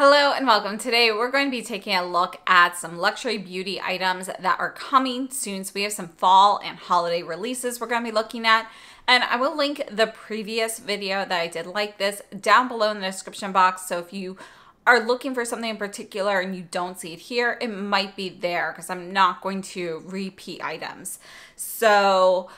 Hello and welcome. Today we're going to be taking a look at some luxury beauty items that are coming soon. So we have some fall and holiday releases we're going to be looking at. And I will link the previous video that I did like this down below in the description box. So if you are looking for something in particular and you don't see it here, it might be there because I'm not going to repeat items. So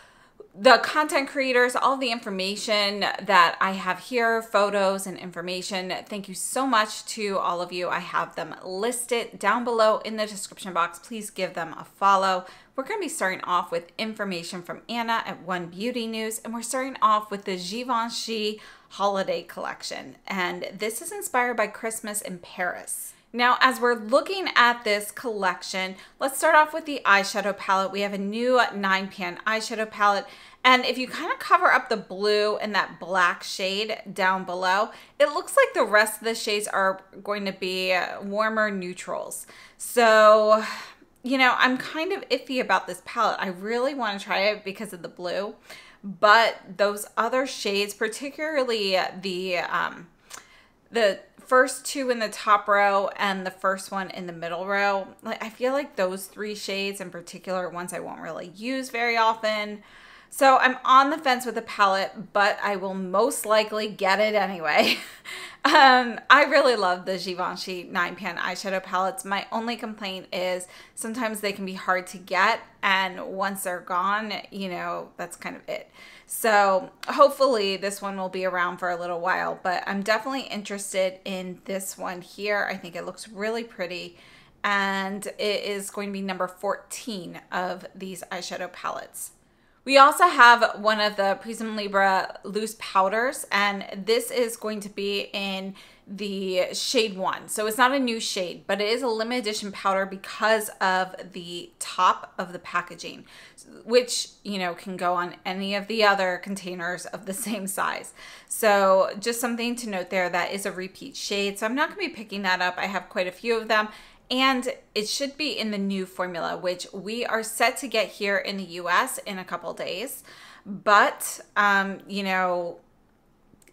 the content creators, all the information that I have here, photos and information, thank you so much to all of you. I have them listed down below in the description box. Please give them a follow. We're going to be starting off with information from Anna at One Beauty News, and we're starting off with the Givenchy Holiday collection. And this is inspired by Christmas in Paris. Now, as we're looking at this collection, let's start off with the eyeshadow palette. We have a new 9-pan eyeshadow palette. And if you kind of cover up the blue and that black shade down below, it looks like the rest of the shades are going to be warmer neutrals. So, you know, I'm kind of iffy about this palette. I really want to try it because of the blue. But those other shades, particularly the first two in the top row and the first one in the middle row, I feel like those three shades in particular are ones I won't really use very often. So I'm on the fence with the palette, but I will most likely get it anyway. I really love the Givenchy 9-pan eyeshadow palettes. My only complaint is sometimes they can be hard to get, and once they're gone, you know, that's kind of it. So hopefully this one will be around for a little while, but I'm definitely interested in this one here. I think it looks really pretty, and it is going to be number 14 of these eyeshadow palettes. We also have one of the Prism Libra loose powders, and this is going to be in the shade 1. So it's not a new shade, but it is a limited edition powder because of the top of the packaging, which, you know, can go on any of the other containers of the same size. So just something to note there, that is a repeat shade. So I'm not going to be picking that up. I have quite a few of them. And it should be in the new formula, which we are set to get here in the US in a couple days. But, you know,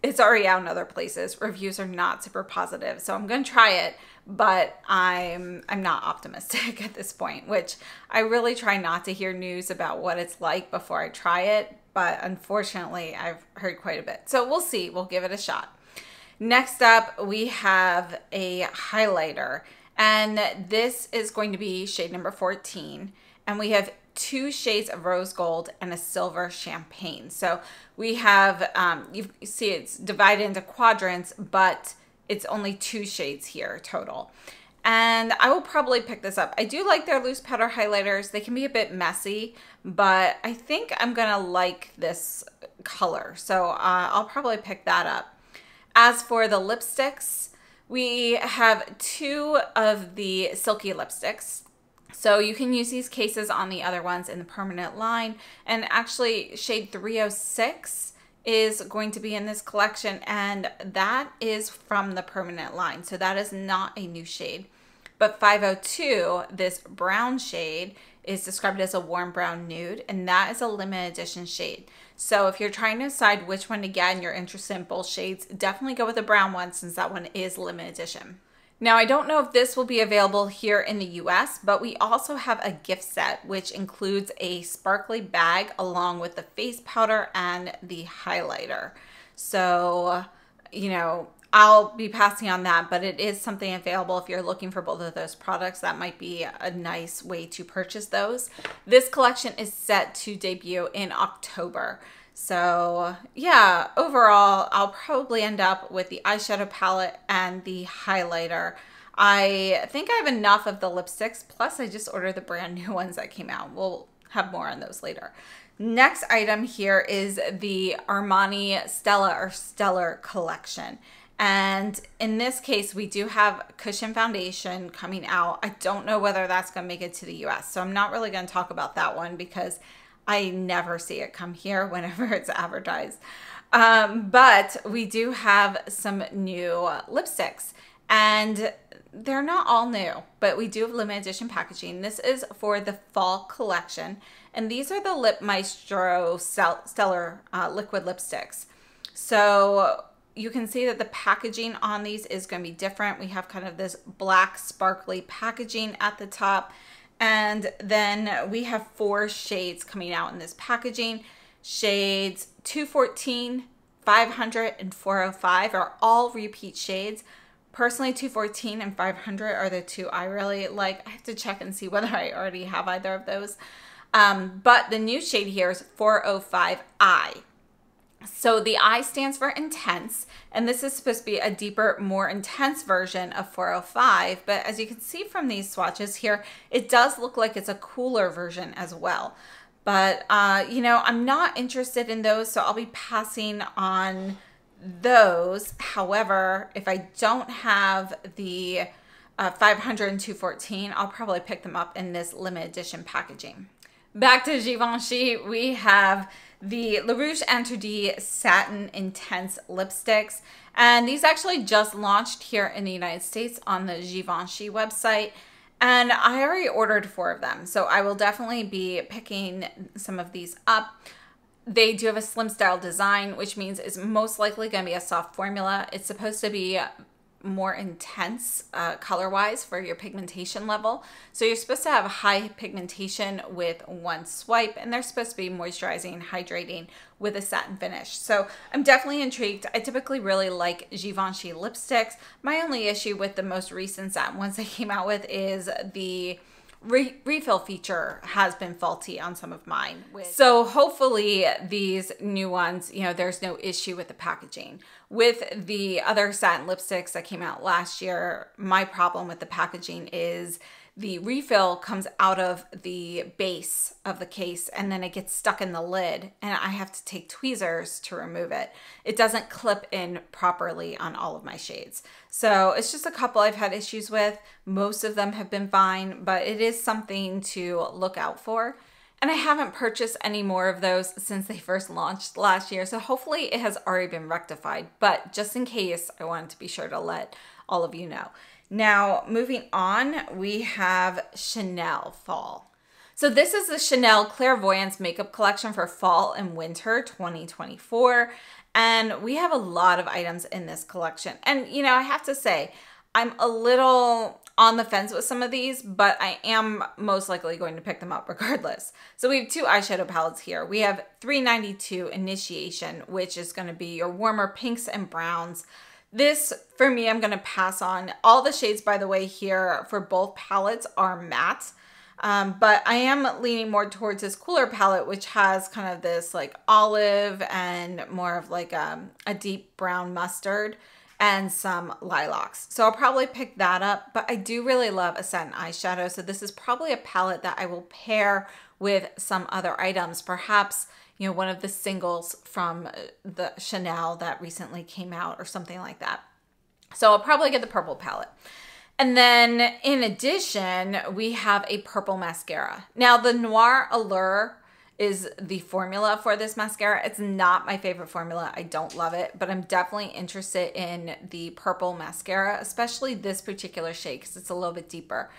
it's already out in other places. Reviews are not super positive. So I'm going to try it, but I'm not optimistic at this point, which I really try not to hear news about what it's like before I try it. But unfortunately, I've heard quite a bit. So we'll see. We'll give it a shot. Next up, we have a highlighter. And this is going to be shade number 14. And we have two shades of rose gold and a silver champagne. So we have, you see it's divided into quadrants, but it's only two shades here total. And I will probably pick this up. I do like their loose powder highlighters. They can be a bit messy, but I think I'm gonna like this color. So I'll probably pick that up. As for the lipsticks, we have two of the Silky lipsticks. So you can use these cases on the other ones in the permanent line. And actually shade 306 is going to be in this collection, and that is from the permanent line. So that is not a new shade. But 502, this brown shade, is described as a warm brown nude, and that is a limited edition shade. So if you're trying to decide which one to get and you're interested in both shades, definitely go with the brown one since that one is limited edition. Now, I don't know if this will be available here in the US, but we also have a gift set, which includes a sparkly bag along with the face powder and the highlighter. So, you know, I'll be passing on that, but it is something available if you're looking for both of those products. That might be a nice way to purchase those. This collection is set to debut in October. So yeah, overall, I'll probably end up with the eyeshadow palette and the highlighter. I think I have enough of the lipsticks, plus I just ordered the brand new ones that came out. We'll have more on those later. Next item here is the Armani Stella or Stellar collection. And in this case, we do have Cushion Foundation coming out. I don't know whether that's going to make it to the US, so I'm not really going to talk about that one because I never see it come here whenever it's advertised. But we do have some new lipsticks, and they're not all new, but we do have limited edition packaging. This is for the fall collection, and these are the Lip Maestro Stellar liquid lipsticks. So you can see that the packaging on these is going to be different. We have kind of this black sparkly packaging at the top. And then we have 4 shades coming out in this packaging. Shades 214, 500, and 405 are all repeat shades. Personally, 214 and 500 are the 2 I really like. I have to check and see whether I already have either of those. But the new shade here is 405I. So the I stands for intense, and this is supposed to be a deeper, more intense version of 405. But as you can see from these swatches here, it does look like it's a cooler version as well. But, you know, I'm not interested in those, so I'll be passing on those. However, if I don't have the 500 and 214, I'll probably pick them up in this limited edition packaging. Back to Givenchy, we have the Le Rouge Interdit Satin Intense Lipsticks. And these actually just launched here in the United States on the Givenchy website. And I already ordered 4 of them, so I will definitely be picking some of these up. They do have a slim style design, which means it's most likely going to be a soft formula. It's supposed to be more intense color-wise for your pigmentation level. So you're supposed to have high pigmentation with 1 swipe, and they're supposed to be moisturizing and hydrating with a satin finish. So I'm definitely intrigued. I typically really like Givenchy lipsticks. My only issue with the most recent satin ones they came out with is the refill feature has been faulty on some of mine. So hopefully these new ones, you know, there's no issue with the packaging. With the other satin lipsticks that came out last year, my problem with the packaging is the refill comes out of the base of the case and then it gets stuck in the lid and I have to take tweezers to remove it. It doesn't clip in properly on all of my shades. So it's just a couple I've had issues with. Most of them have been fine, but it is something to look out for. And I haven't purchased any more of those since they first launched last year. So hopefully it has already been rectified, but just in case, I wanted to be sure to let all of you know. Now, moving on, we have Chanel Fall. So this is the Chanel Clairvoyance makeup collection for fall and winter 2024. And we have a lot of items in this collection. And, you know, I have to say, I'm a little on the fence with some of these, but I am most likely going to pick them up regardless. So we have 2 eyeshadow palettes here. We have 392 Initiation, which is going to be your warmer pinks and browns. This, for me, I'm going to pass on. All the shades, by the way, here for both palettes are matte. But I am leaning more towards this cooler palette, which has kind of this like olive and more of like a deep brown mustard and some lilacs. So I'll probably pick that up, but I do really love a satin eyeshadow. So this is probably a palette that I will pair with some other items, perhaps, you know, one of the singles from the Chanel that recently came out or something like that. So I'll probably get the purple palette. And then in addition, we have a purple mascara. Now the Noir Allure is the formula for this mascara. It's not my favorite formula. I don't love it, but I'm definitely interested in the purple mascara, especially this particular shade because it's a little bit deeper.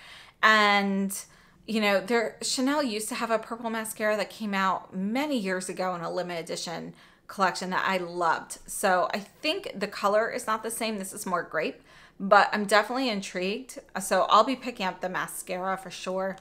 And you know, Chanel used to have a purple mascara that came out many years ago in a limited edition collection that I loved. So I think the color is not the same. This is more grape, but I'm definitely intrigued. So I'll be picking up the mascara for sure.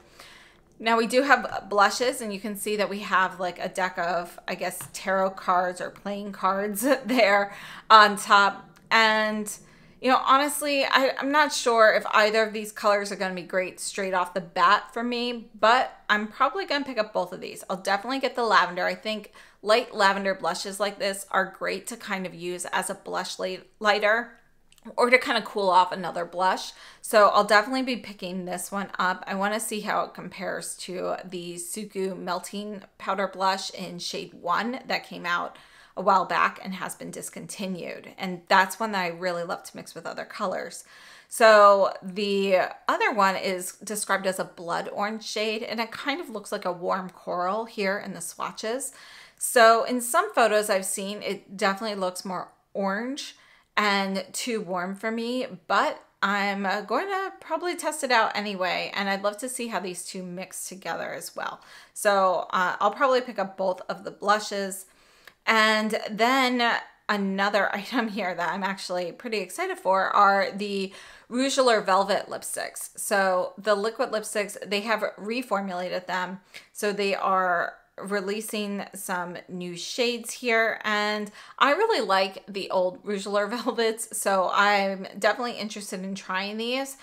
Now we do have blushes, and you can see that we have like a deck of, I guess, tarot cards or playing cards there on top. And you know, honestly, I'm not sure if either of these colors are going to be great straight off the bat for me, but I'm probably going to pick up both of these. I'll definitely get the lavender. I think light lavender blushes like this are great to kind of use as a blush lighter or to kind of cool off another blush. So I'll definitely be picking this one up. I want to see how it compares to the SUQQU Melting Powder Blush in shade 1 that came out a while back and has been discontinued. And that's one that I really love to mix with other colors. So the other one is described as a blood orange shade, and it kind of looks like a warm coral here in the swatches. So in some photos I've seen, it definitely looks more orange and too warm for me, but I'm going to probably test it out anyway, and I'd love to see how these two mix together as well. So I'll probably pick up both of the blushes. And then another item here that I'm actually pretty excited for are the Rouge Allure Velvet lipsticks. So the liquid lipsticks, they have reformulated them. So they are releasing some new shades here, and I really like the old Rouge Allure Velvets, so I'm definitely interested in trying these.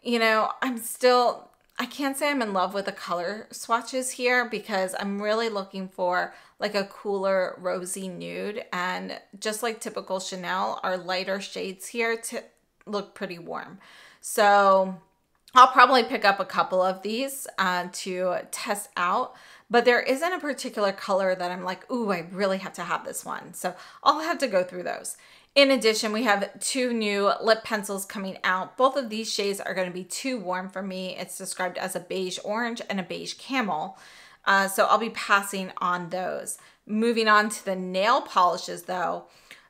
You know, I can't say I'm in love with the color swatches here because I'm really looking for like a cooler rosy nude, and just like typical Chanel, our lighter shades here to look pretty warm. So I'll probably pick up a couple of these to test out, but there isn't a particular color that I'm like, ooh, I really have to have this one. So I'll have to go through those. In addition, we have 2 new lip pencils coming out. Both of these shades are going to be too warm for me. It's described as a beige orange and a beige camel. So I'll be passing on those. Moving on to the nail polishes though,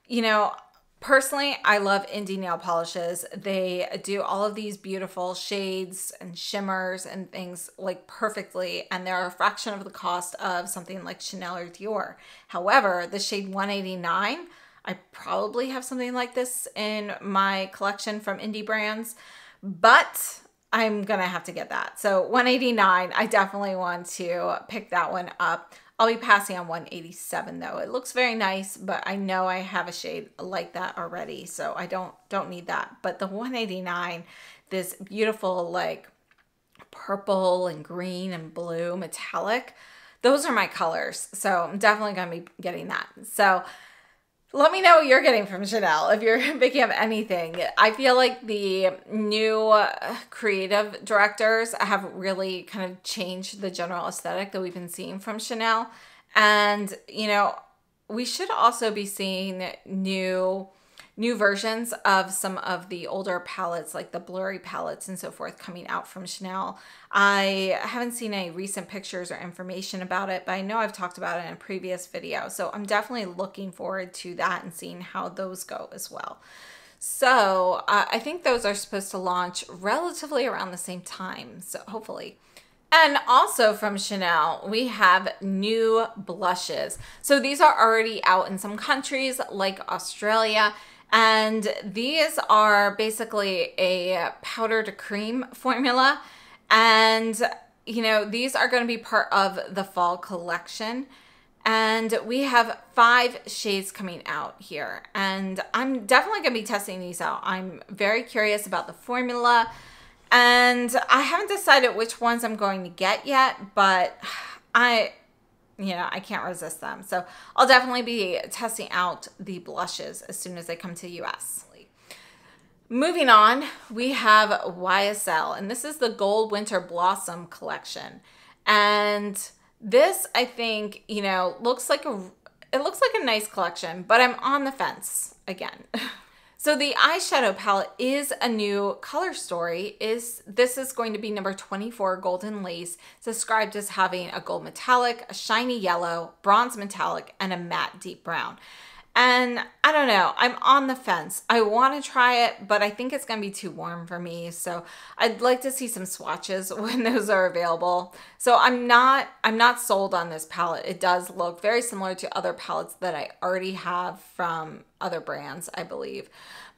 you know, personally, I love indie nail polishes. They do all of these beautiful shades and shimmers and things like perfectly, and they're a fraction of the cost of something like Chanel or Dior. However, the shade 189, I probably have something like this in my collection from indie brands, but I'm gonna have to get that. So 189, I definitely want to pick that one up. I'll be passing on 187 though. It looks very nice, but I know I have a shade like that already, so I don't need that. But the 189, this beautiful like purple and green and blue metallic, those are my colors. So I'm definitely gonna be getting that. So let me know what you're getting from Chanel if you're picking up anything. I feel like the new creative directors have really kind of changed the general aesthetic that we've been seeing from Chanel. And, you know, we should also be seeing new versions of some of the older palettes, like the blurry palettes and so forth, coming out from Chanel. I haven't seen any recent pictures or information about it, but I know I've talked about it in a previous video. So I'm definitely looking forward to that and seeing how those go as well. So I think those are supposed to launch relatively around the same time, so hopefully. And also from Chanel, we have new blushes. So these are already out in some countries like Australia. And these are basically a powder to cream formula. And, you know, these are going to be part of the fall collection. And we have 5 shades coming out here. And I'm definitely going to be testing these out. I'm very curious about the formula. And I haven't decided which ones I'm going to get yet, but I can't resist them. So I'll definitely be testing out the blushes as soon as they come to the US. Moving on, we have YSL, and this is the Gold Winter Blossom collection. And this, I think, you know, looks like a nice collection, but I'm on the fence again. So the eyeshadow palette is a new color story. This is going to be number 24, Golden Lace. It's described as having a gold metallic, a shiny yellow, bronze metallic, and a matte deep brown. And I don't know, I'm on the fence. I want to try it, but I think it's going to be too warm for me. So I'd like to see some swatches when those are available. So I'm not sold on this palette. It does look very similar to other palettes that I already have from other brands, I believe.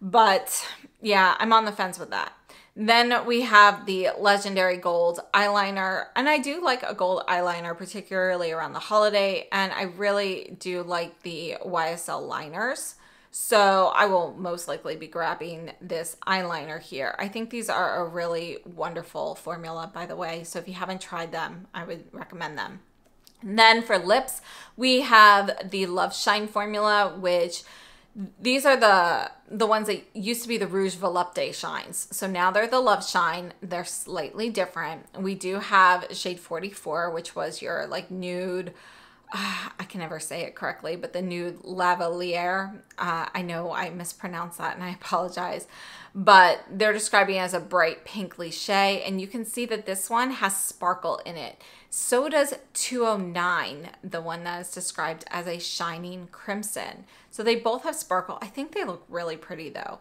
But yeah, I'm on the fence with that. Then we have the legendary gold eyeliner, and I do like a gold eyeliner, particularly around the holiday, and I really do like the YSL liners. So I will most likely be grabbing this eyeliner here. I think these are a really wonderful formula, by the way, so if you haven't tried them, I would recommend them. And then for lips, we have the Love Shine formula, which these are the ones that used to be the Rouge Volupté shines. So now they're the Love Shine. They're slightly different. We do have shade 44, which was your like nude, I can never say it correctly, but the nude lavalier. I know I mispronounced that and I apologize. But they're describing it as a bright pink lychee, and you can see that this one has sparkle in it. So does 209, the one that is described as a shining crimson. So they both have sparkle. I think they look really pretty though.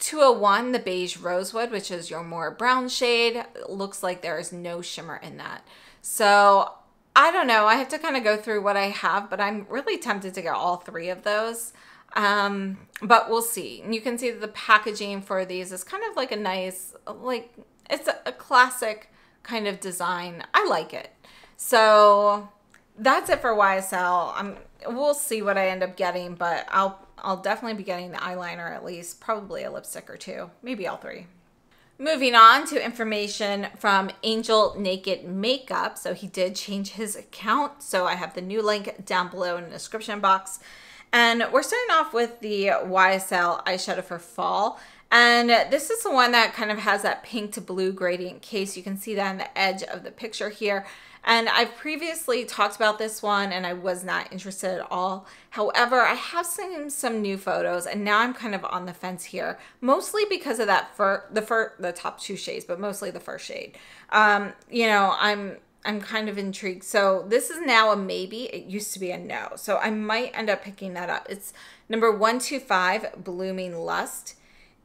201, the beige rosewood, which is your more brown shade, looks like there is no shimmer in that. So I don't know. I have to kind of go through what I have, but I'm really tempted to get all 3 of those. But we'll see. And you can see that the packaging for these is kind of like a nice, like, it's a classic kind of design. I like it. So that's it for YSL. We'll see what I end up getting, but I'll definitely be getting the eyeliner at least, probably a lipstick or two, maybe all three. Moving on to information from Angel Naked Makeup. So he did change his account. So I have the new link down below in the description box. And we're starting off with the YSL eyeshadow for fall. And this is the one that kind of has that pink to blue gradient case. You can see that on the edge of the picture here. And I've previously talked about this one and I was not interested at all. However, I have seen some new photos and now I'm kind of on the fence here, mostly because of that the top two shades, but mostly the first shade. You know, I'm kind of intrigued. So this is now a maybe. It used to be a no. So I might end up picking that up. It's number 125, Blooming Lust.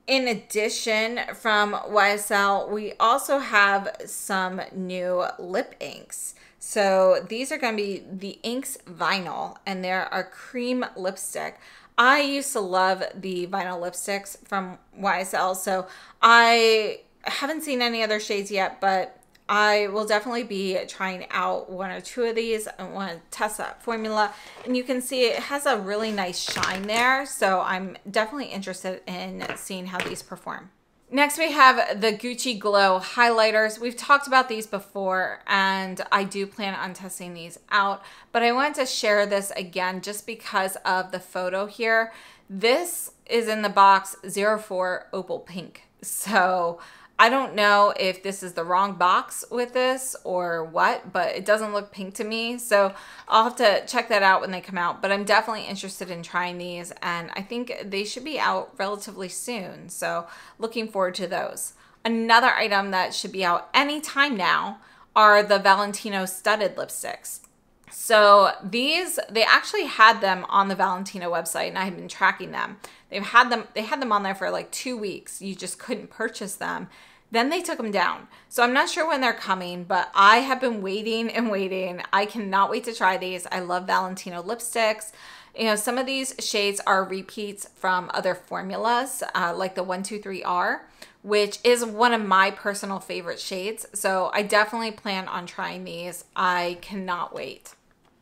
In addition, from YSL, we also have some new lip inks. So these are going to be the Inks Vinyl, and they're a cream lipstick. I used to love the vinyl lipsticks from YSL, so I haven't seen any other shades yet, but I will definitely be trying out one or two of these. I want to test that formula. And you can see it has a really nice shine there. So I'm definitely interested in seeing how these perform. Next, we have the Gucci Glow highlighters. We've talked about these before, and I do plan on testing these out. But I wanted to share this again just because of the photo here. This is in the box 04 Opal Pink. So I don't know if this is the wrong box with this or what, but it doesn't look pink to me. So I'll have to check that out when they come out, but I'm definitely interested in trying these and I think they should be out relatively soon. So looking forward to those. Another item that should be out anytime now are the Valentino studded lipsticks. So these, they actually had them on the Valentino website and I had been tracking them. They had them on there for like 2 weeks. You just couldn't purchase them. Then they took them down. So I'm not sure when they're coming, but I have been waiting and waiting. I cannot wait to try these. I love Valentino lipsticks. You know, some of these shades are repeats from other formulas, like the 123R, which is one of my personal favorite shades. So I definitely plan on trying these. I cannot wait.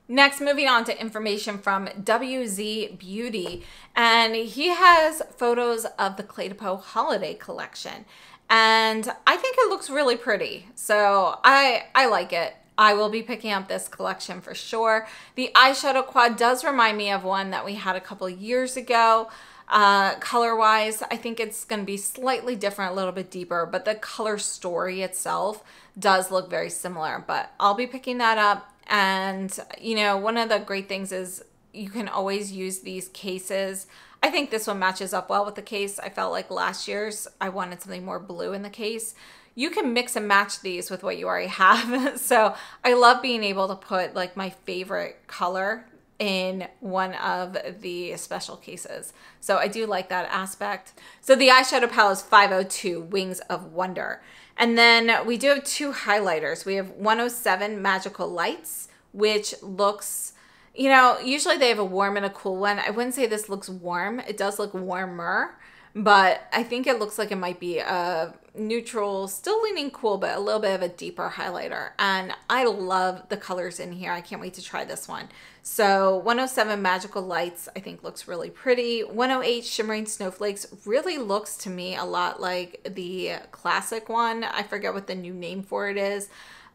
Next, moving on to information from WZ Beauty, and he has photos of the Cle de Peau Holiday collection, and I think it looks really pretty, so I like it. I will be picking up this collection for sure. The eyeshadow quad does remind me of one that we had a couple years ago. Color-wise, I think it's going to be slightly different, a little bit deeper, but the color story itself does look very similar, but I'll be picking that up. And, you know, one of the great things is you can always use these cases. I think this one matches up well with the case. I felt like last year's, I wanted something more blue in the case. You can mix and match these with what you already have. So I love being able to put like my favorite color in one of the special cases. So I do like that aspect. So the eyeshadow palette is 502 Wings of Wonder. And then we do have two highlighters. We have 107 Magical Lights, which looks, you know, usually they have a warm and a cool one. I wouldn't say this looks warm. It does look warmer, but I think it looks like it might be a neutral, still leaning cool, but a little bit of a deeper highlighter. And I love the colors in here. I can't wait to try this one. So 107 Magical Lights, I think looks really pretty. 108 Shimmering Snowflakes really looks to me a lot like the classic one. I forget what the new name for it is,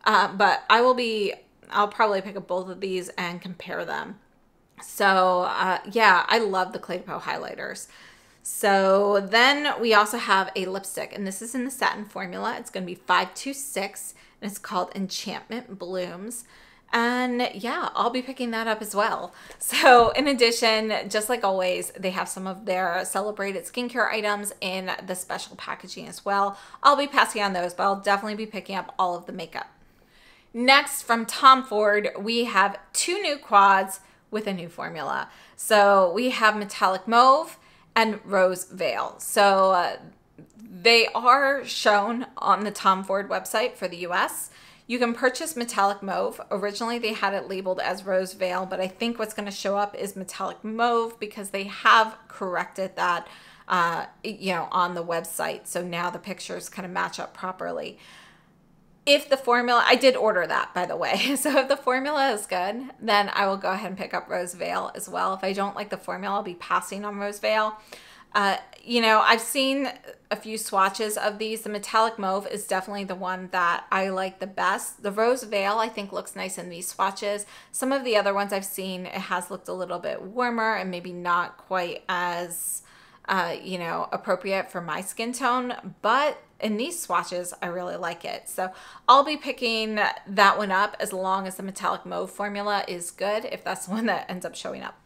but I'll probably pick up both of these and compare them. So yeah, I love the Cle de Peau highlighters. So then we also have a lipstick, and this is in the satin formula. It's going to be 526, and it's called Enchantment Blooms. And yeah, I'll be picking that up as well. So in addition, just like always, they have some of their celebrated skincare items in the special packaging as well. I'll be passing on those, but I'll definitely be picking up all of the makeup. Next, from Tom Ford, we have two new quads with a new formula. So we have Metallic Mauve and Rose Veil. So they are shown on the Tom Ford website for the US. You can purchase metallic mauve. Originally, they had it labeled as rose veil, but I think what's going to show up is metallic mauve because they have corrected that, you know, on the website. So now the pictures kind of match up properly. If the formula, I did order that, by the way. So if the formula is good, then I will go ahead and pick up rose veil as well. If I don't like the formula, I'll be passing on rose veil. You know, I've seen a few swatches of these. The metallic mauve is definitely the one that I like the best. The rose veil, I think, looks nice in these swatches. Some of the other ones I've seen, it has looked a little bit warmer and maybe not quite as, you know, appropriate for my skin tone. But in these swatches, I really like it. So I'll be picking that one up as long as the metallic mauve formula is good, if that's the one that ends up showing up.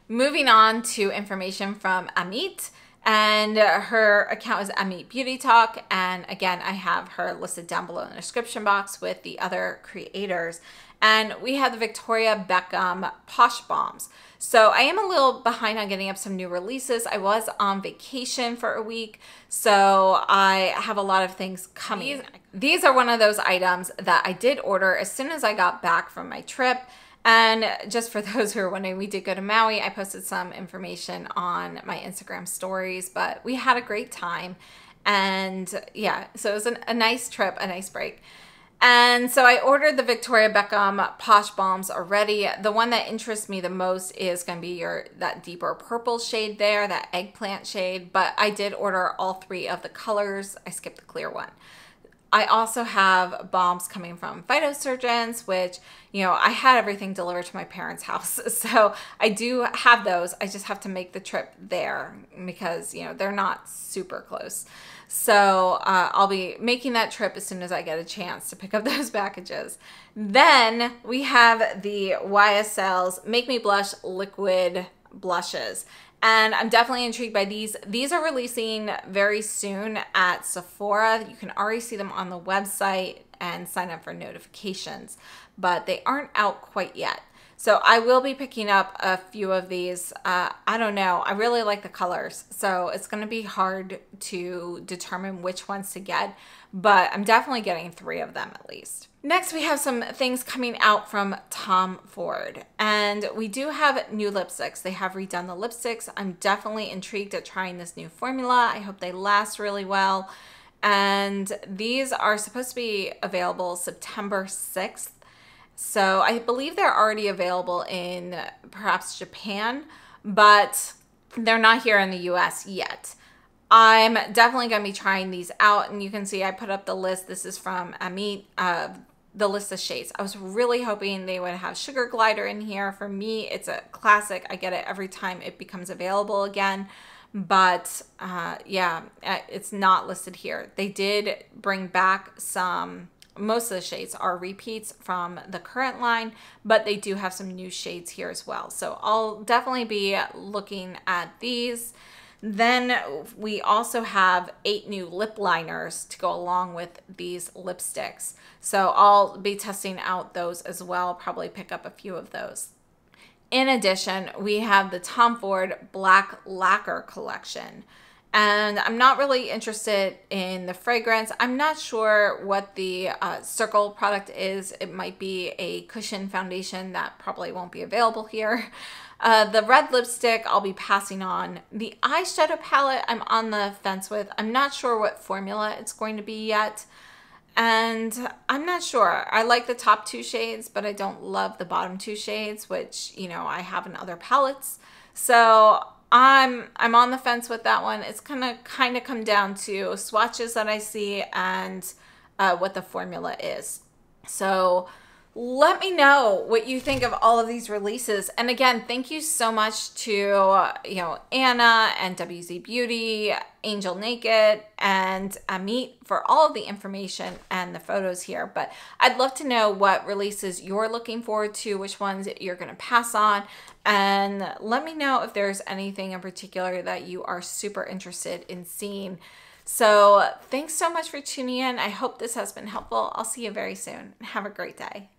Moving on to information from Amit, and her account is Amit Beauty Talk. And again, I have her listed down below in the description box with the other creators. And we have the Victoria Beckham Posh Bombs. So I am a little behind on getting up some new releases. I was on vacation for a week, so I have a lot of things coming. These are one of those items that I did order as soon as I got back from my trip. And just for those who are wondering, we did go to Maui. I posted some information on my Instagram stories, but we had a great time. And yeah, so it was a nice trip, a nice break. And so I ordered the Victoria Beckham Posh Bombs already. The one that interests me the most is going to be that deeper purple shade there, that eggplant shade. But I did order all 3 of the colors. I skipped the clear one. I also have bombs coming from Phytosurgeons, which, you know, I had everything delivered to my parents' house. So I do have those. I just have to make the trip there because, you know, they're not super close. So I'll be making that trip as soon as I get a chance to pick up those packages. Then we have the YSL's Make Me Blush Liquid Blushes. And I'm definitely intrigued by these. These are releasing very soon at Sephora. You can already see them on the website and sign up for notifications, but they aren't out quite yet. So I will be picking up a few of these. I don't know. I really like the colors, so it's going to be hard to determine which ones to get, but I'm definitely getting 3 of them at least. Next, we have some things coming out from Tom Ford, and we do have new lipsticks. They have redone the lipsticks. I'm definitely intrigued at trying this new formula. I hope they last really well. And these are supposed to be available September 6th. So I believe they're already available in perhaps Japan, but they're not here in the US yet. I'm definitely going to be trying these out, and you can see I put up the list. This is from Amit, the list of shades. I was really hoping they would have Sugar Glider in here. For me, it's a classic. I get it every time it becomes available again, but yeah, it's not listed here. They did bring back some. Most of the shades are repeats from the current line, but they do have some new shades here as well. So I'll definitely be looking at these. Then we also have 8 new lip liners to go along with these lipsticks. So I'll be testing out those as well, probably pick up a few of those. In addition, we have the Tom Ford Black Lacquer collection. And I'm not really interested in the fragrance. I'm not sure what the Circle product is. It might be a cushion foundation that probably won't be available here. The red lipstick I'll be passing on. The eyeshadow palette I'm on the fence with. I'm not sure what formula it's going to be yet. And I'm not sure. I like the top 2 shades, but I don't love the bottom 2 shades, which, you know, I have in other palettes. So I'm on the fence with that one. It's gonna kind of come down to swatches that I see and what the formula is. So let me know what you think of all of these releases. And again, thank you so much to you know, Anna and WZ Beauty, Angel Naked, and Amit for all of the information and the photos here. But I'd love to know what releases you're looking forward to, which ones you're going to pass on, and let me know if there's anything in particular that you are super interested in seeing. So thanks so much for tuning in. I hope this has been helpful. I'll see you very soon. Have a great day.